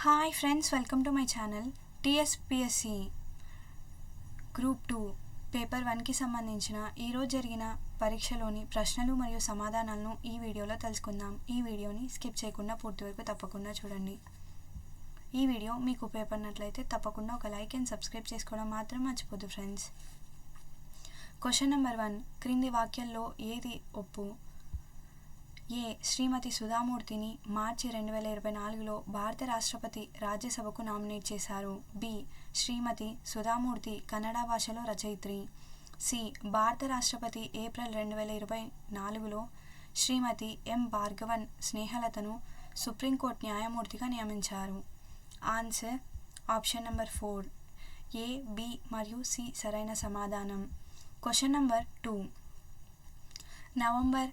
Hi friends, welcome to my channel. TSPSC group 2 paper 1కి సంబంధించిన ఈరోజు జరిగిన పరీక్షలోని ప్రశ్నలు మరియు సమాధానాలను ఈ వీడియోలో తెలుసుకుందాం. ఈ వీడియోని స్కిప్ చేయకుండా పూర్తి వరకు తప్పకుండా చూడండి. ఈ వీడియో మీకు ఉపయోగపడినట్లయితే తప్పకుండా ఒక లైక్ అండ్ సబ్స్క్రైబ్ చేసుకోవడం మాత్రం మర్చిపోద్దు ఫ్రెండ్స్. క్వశ్చన్ నెంబర్ 1, క్రింది వాక్యాల్లో ఏది ఒప్పు? ఏ. శ్రీమతి సుధామూర్తిని మార్చి 2024లో భారత రాష్ట్రపతి రాజ్యసభకు నామినేట్ చేశారు. బి. శ్రీమతి సుధామూర్తి కన్నడ భాషలో రచయిత్రి. సి. భారత రాష్ట్రపతి ఏప్రిల్ 2024లో శ్రీమతి ఎం. భార్గవన్ స్నేహలతను సుప్రీంకోర్టు న్యాయమూర్తిగా నియమించారు. ఆన్సర్ ఆప్షన్ నెంబర్ 4 ఏ, బి మరియు సి సరైన సమాధానం. క్వశ్చన్ నెంబర్ 2, నవంబర్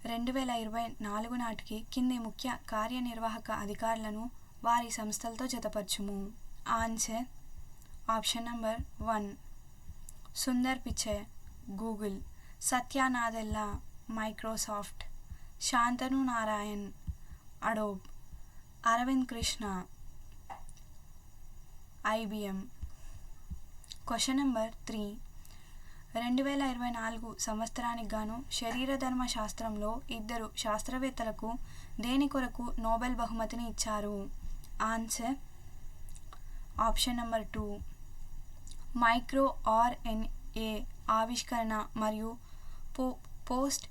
2024 నాటికి కింది ముఖ్య కార్యనిర్వాహక అధికారులను వారి సంస్థలతో జతపరచుము. Answer option number 1 Sundar Pichai Google, Satya Nadella Microsoft, Shantanu Narayen Adobe, Arvind Krishna IBM. Question number 3, 2024 సంవత్సరానికి గాను శరీరధర్మ శాస్త్రంలో 2 శాస్త్రవేత్తలకు దేని కొరకు నోబెల్ బహుమతిని ఇచ్చారు? Answer option number 2 micro RNA ఆవిష్కరణ మరియు పోస్ట్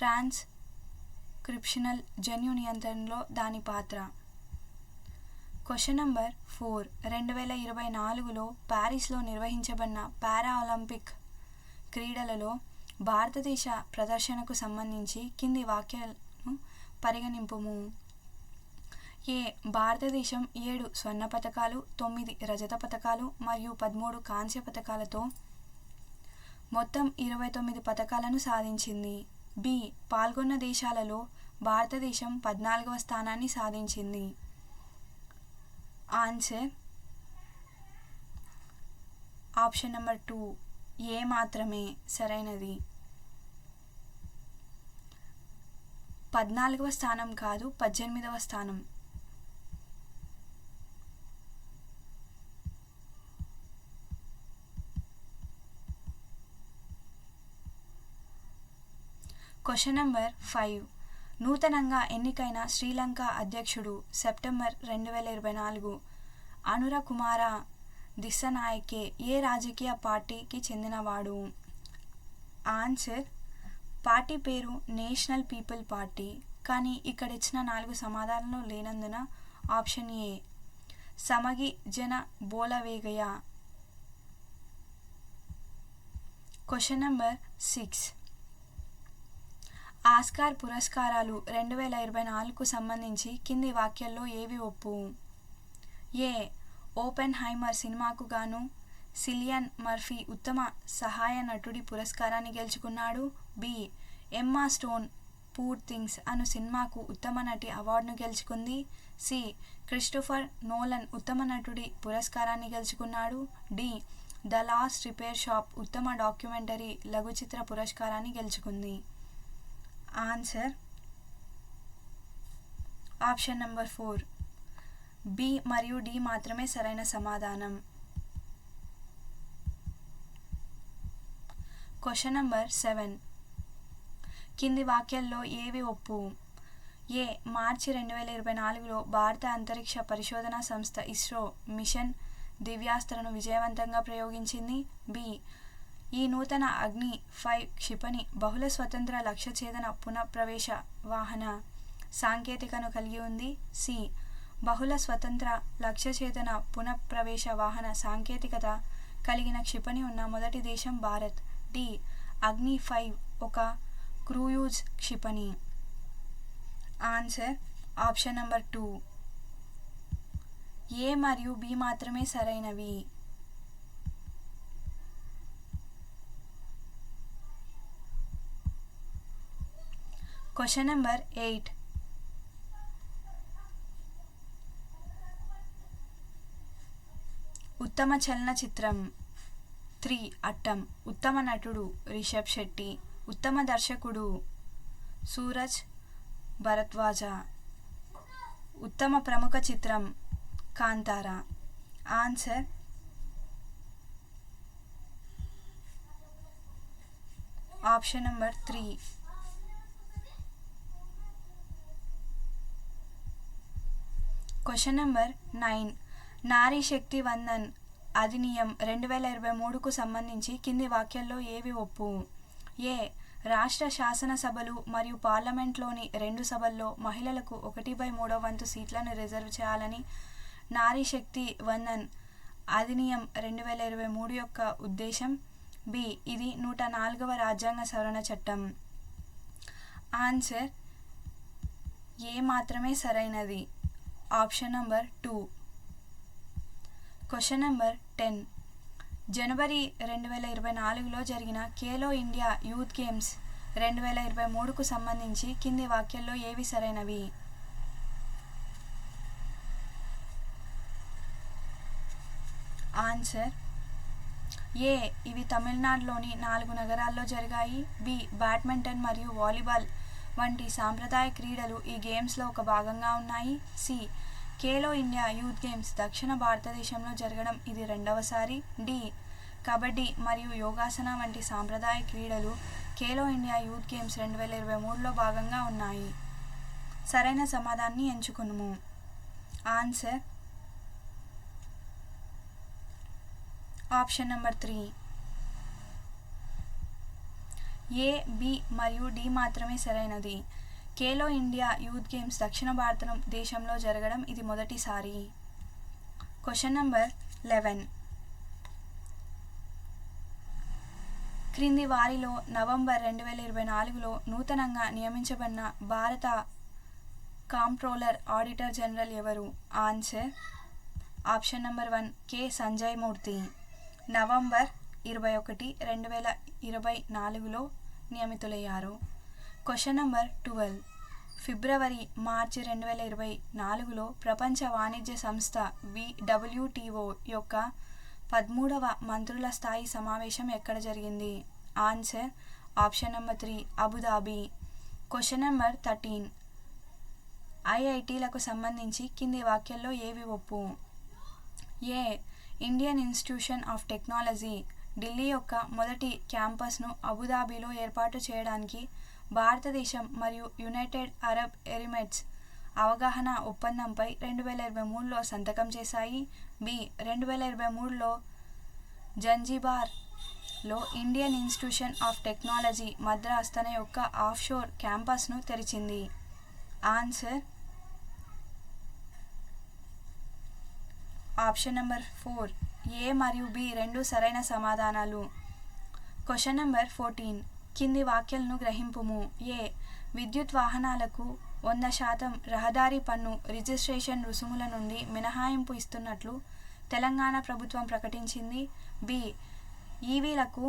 ట్రాన్స్క్రిప్షనల్ జన్యు నియంత్రణలో దాని పాత్ర. క్వశ్చన్ నెంబర్ 4, 2024లో ప్యారిస్లో నిర్వహించబడిన పారా ఒలింపిక్ క్రీడలలో భారతదేశ ప్రదర్శనకు సంబంధించి కింది వాక్యాలను పరిగణింపుము. ఏ. భారతదేశం 7 స్వర్ణ పతకాలు, 9 రజత పతకాలు మరియు 13 కాంస్య పతకాలతో మొత్తం 29 పతకాలను సాధించింది. బి. పాల్గొన్న దేశాలలో భారతదేశం 14వ స్థానాన్ని సాధించింది. ఆన్సర్ ఆప్షన్ నెంబర్ 2 ఏ మాత్రమే సరైనది. 14వ స్థానం కాదు, 18వ స్థానం. క్వశ్చన్ నెంబర్ 5, నూతనంగా ఎన్నికైన శ్రీలంక అధ్యక్షుడు సెప్టెంబర్ 2024 అనుర కుమార దిస్సనాయకే ఏ రాజకీయ పార్టీకి చెందినవాడు? ఆన్సర్ పార్టీ పేరు నేషనల్ పీపుల్ పార్టీ. కానీ ఇక్కడ ఇచ్చిన 4 సమాధానాలు లేనందున ఆప్షన్ ఏ సమగి జన బోలవేగయ. క్వశ్చన్ నెంబర్ 6, ఆస్కార్ పురస్కారాలు 2024కు సంబంధించి కింది వాక్యాల్లో ఏవి ఒప్పు? ఏ. ఓపెన్ హైమర్ సినిమాకు గాను సిలియన్ మర్ఫీ ఉత్తమ సహాయ నటుడి పురస్కారాన్ని గెలుచుకున్నాడు. B. Emma Stone poor things అను సినిమాకు ఉత్తమ నటి అవార్డును గెలుచుకుంది. సి. క్రిస్టోఫర్ నోలన్ ఉత్తమ నటుడి పురస్కారాన్ని గెలుచుకున్నాడు. D. The lost repair shop ఉత్తమ డాక్యుమెంటరీ లఘు చిత్ర పురస్కారాన్ని గెలుచుకుంది. ఆన్సర్ ఆప్షన్ నెంబర్ 4 బి మరియు డి మాత్రమే సరైన సమాధానం. క్వశ్చన్ నెంబర్ 7, కింది వాక్యాల్లో ఏవి ఒప్పు? ఏ. మార్చి 2024లో భారత అంతరిక్ష పరిశోధనా సంస్థ ఇస్రో మిషన్ దివ్యాస్త్రను విజయవంతంగా ప్రయోగించింది. బి. ఈ నూతన అగ్ని 5 క్షిపణి బహుళ స్వతంత్ర లక్ష్యఛేదన పునఃప్రవేశ వాహన సాంకేతికను కలిగి ఉంది. సి. బహుళ స్వతంత్ర లక్ష్యఛేదన పునఃప్రవేశ వాహన సాంకేతికత కలిగిన క్షిపణి ఉన్న మొదటి దేశం భారత్. డి. అగ్ని 5 ఒక క్రూయిజ్ క్షిపణి. ఆన్సర్ ఆప్షన్ నెంబర్ 2 ఏ మరియు బి మాత్రమే సరైనవి. క్వశ్చన్ నెంబర్ 8, ఉత్తమ చలనచిత్రం 3 అట్టం, ఉత్తమ నటుడు రిషబ్ శెట్టి, ఉత్తమ దర్శకుడు సూరజ్ భరద్వాజ, ఉత్తమ ప్రముఖ చిత్రం Kantara. Answer option number 3. Question number 9. నారీ శక్తి వందన్ అధినియం 2023కు సంబంధించి కింది వాక్యాల్లో ఏవి ఒప్పు? ఏ. రాష్ట్ర శాసనసభలు మరియు పార్లమెంట్లోని 2 సభల్లో మహిళలకు 1/3 వంతు సీట్లను రిజర్వ్ చేయాలని నారీ శక్తి వందన్ అధినియం 2023 యొక్క ఉద్దేశం. బి. ఇది 104వ రాజ్యాంగ సవరణ చట్టం. ఆన్సర్ ఏ మాత్రమే సరైనది. Option number 2. Question number 10. జనవరి 2024లో జరిగిన ఖేలో ఇండియా యూత్ గేమ్స్ 2023కు సంబంధించి కింది వాక్యాల్లో ఏవి సరైనవి? ఆన్సర్ ఏ. ఇవి తమిళనాడులోని 4 నగరాల్లో జరిగాయి. బి. బ్యాడ్మింటన్ మరియు వాలీబాల్ వంటి సాంప్రదాయ క్రీడలు ఈ గేమ్స్లో ఒక భాగంగా ఉన్నాయి. C. Khelo India youth Games దక్షిణ భారతదేశంలో జరగడం ఇది 2వసారి. డి. కబడ్డీ మరియు యోగాసన వంటి సాంప్రదాయ క్రీడలు ఖేలో ఇండియా యూత్ గేమ్స్ 2023లో భాగంగా ఉన్నాయి. సరైన సమాధానాన్ని ఎంచుకునుము. Answer option number 3. A, B మరియు డి మాత్రమే సరైనది. ఖేలో ఇండియా యూత్ గేమ్స్ దక్షిణ భారతదేశంలో జరగడం ఇది మొదటిసారి. Question number 11. క్రింది వారిలో నవంబర్ 2024లో నూతనంగా నియమించబడిన భారత కాంప్ట్రోలర్ ఆడిటర్ జనరల్ ఎవరు? Answer option number 1. K. Sanjay Murthy. November 21, 2024లో నియమితులయ్యారు. Question number 12. ఫిబ్రవరి, మార్చి 2024లో ప్రపంచ వాణిజ్య సంస్థ WTO యొక్క 13వ మంత్రుల స్థాయి సమావేశం ఎక్కడ జరిగింది? Answer option number 3. Abu Dhabi. Question number 13. IITలకు సంబంధించి కింది వాక్యాల్లో ఏవి ఒప్పు? A. Indian Institution of Technology Delhi యొక్క మొదటి క్యాంపస్ను అబుదాబిలో ఏర్పాటు చేయడానికి భారతదేశం మరియు యునైటెడ్ అరబ్ ఎమిరేట్స్ అవగాహన ఒప్పందంపై 2023లో సంతకం చేశాయి. బి. 2023లో జంజిబార్లో Indian Institution of Technology Madras తన యొక్క ఆఫ్షోర్ క్యాంపస్ను తెరిచింది. Answer option number 4. ఏ మరియు బి రెండు సరైన సమాధానాలు. Question number 14. కింది వాక్యాలను గ్రహింపుము. ఏ. విద్యుత్ వాహనాలకు 100% రహదారి పన్ను రిజిస్ట్రేషన్ రుసుముల నుండి మినహాయింపు ఇస్తున్నట్లు తెలంగాణ ప్రభుత్వం ప్రకటించింది. బి. ఈవీలకు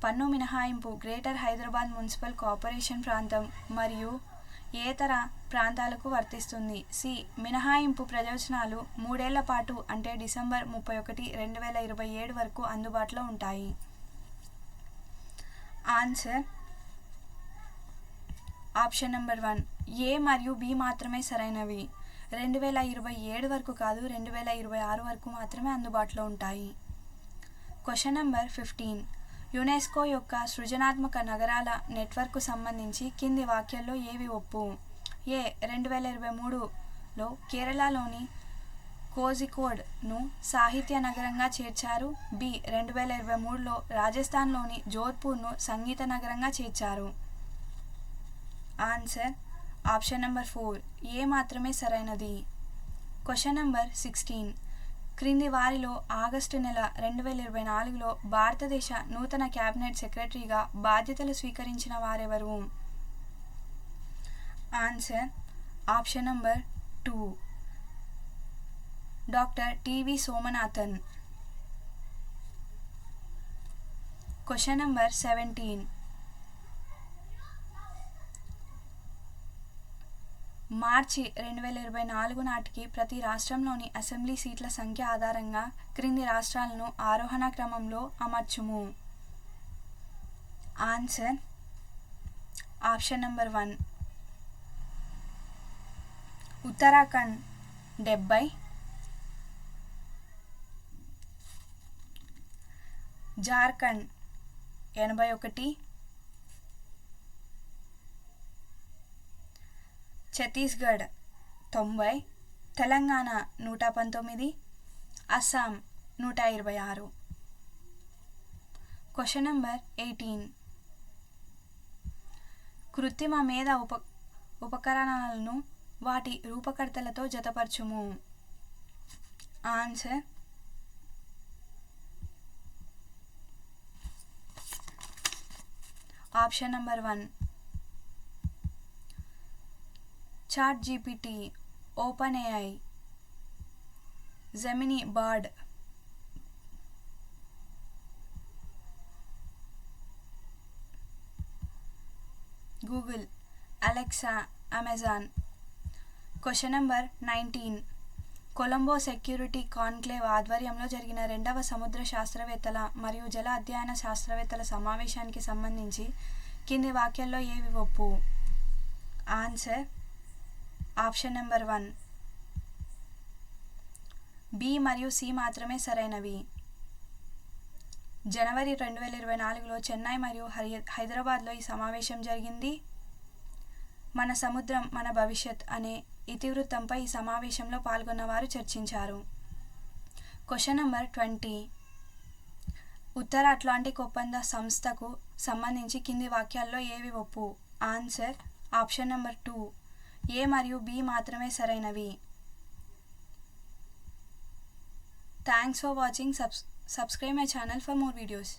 పన్ను మినహాయింపు గ్రేటర్ హైదరాబాద్ మున్సిపల్ కార్పొరేషన్ ప్రాంతం మరియు ఏతర ప్రాంతాలకు వర్తిస్తుంది. సి. మినహాయింపు ప్రయోజనాలు 3 ఏళ్ల పాటు అంటే డిసెంబర్ 31, 2027 వరకు అందుబాటులో ఉంటాయి. Answer option number 1. ఏ మరియు బి మాత్రమే సరైనవి. 2027 వరకు కాదు, 2026 వరకు మాత్రమే అందుబాటులో ఉంటాయి. Question number 15. యునెస్కో యొక్క సృజనాత్మక నగరాల నెట్వర్క్కు సంబంధించి కింది వాక్యాల్లో ఏవి ఒప్పు? ఏ. 2023లో కేరళలోని కోజికోడ్ను సాహిత్య నగరంగా చేర్చారు. బి. 2023లో రాజస్థాన్లోని జోధ్పూర్ను సంగీత నగరంగా చేర్చారు. Answer option number 4. ఏ మాత్రమే సరైనది. Question number 16. క్రింది వారిలో ఆగస్టు నెల 2024లో భారతదేశ నూతన క్యాబినెట్ సెక్రటరీగా బాధ్యతలు స్వీకరించిన వారెవరు? Answer option number 2. Doctor T V. Somanathan. Question number 17. March 2024 నాటికి ప్రతి రాష్ట్రంలోని అసెంబ్లీ సీట్ల సంఖ్య ఆధారంగా క్రింది రాష్ట్రాలను ఆరోహణ క్రమంలో అమర్చుము. Answer option number 1. Uttarakhand 70, Jharkhand 81, Chhattisgarh 90, Telangana 119, Assam 126. Question number 18. కృత్రిమ మేధ ఉపకరణాలను వాటి రూపకర్తలతో జతపరచుము. Answer option number 1 ChatGPT, OpenAI, Gemini, Bard. Google, Alexa, Amazon. Question number 19. Colombo security conclave ఆధ్వర్యంలో జరిగిన 2వ సముద్ర శాస్త్రవేత్తల మరియు జల అధ్యయన శాస్త్రవేత్తల సమావేశానికి సంబంధించి కింది వాక్యాల్లో ఏవి ఒప్పు? ఆన్సర్ ఆప్షన్ నెంబర్ 1 బి మరియు సి మాత్రమే సరైనవి. జనవరి 2024లో చెన్నై మరియు హైదరాబాద్లో ఈ సమావేశం జరిగింది. మన సముద్రం మన భవిష్యత్ అనే ఇతివృత్తంపై ఈ సమావేశంలో పాల్గొన్నవారు చర్చించారు. Question number 20. ఉత్తర అట్లాంటిక్ ఒప్పంద సంస్థకు సంబంధించి కింది వాక్యాల్లో ఏవి ఒప్పు? ఆన్సర్ ఆప్షన్ నెంబర్ 2 ఏ మరియు బి మాత్రమే సరైనవి. Thanks for watching. Subscribe my channel for more videos.